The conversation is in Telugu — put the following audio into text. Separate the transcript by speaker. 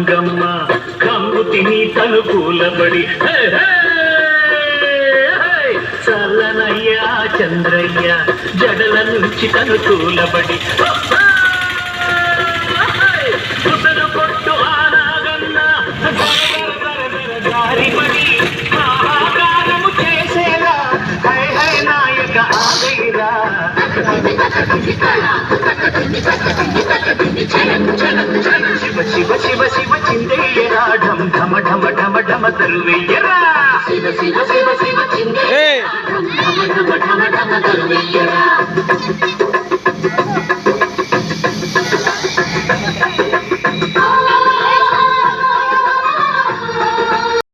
Speaker 1: గంగమ్మ కంగు తిని తలుపులబడి చల్లనయ్యా చంద్రయ్య జడల నుంచి తనుకూలబడి ముసలు కొట్టు ఆనాగన్న జారిపడి ఆహాకారము చేసేలా హై హై నాయక ఆగైరా శివ శివ శివ శివ చిందయ్యరా ఢమ ఢమ ఢమ ఢమ ఢమ తరువెయ్యరా శివ శివ శివ శివ చిందయ్యరా ఢమ ఢమ ఢమ ఢమ ఢమ తరువెయ్యరా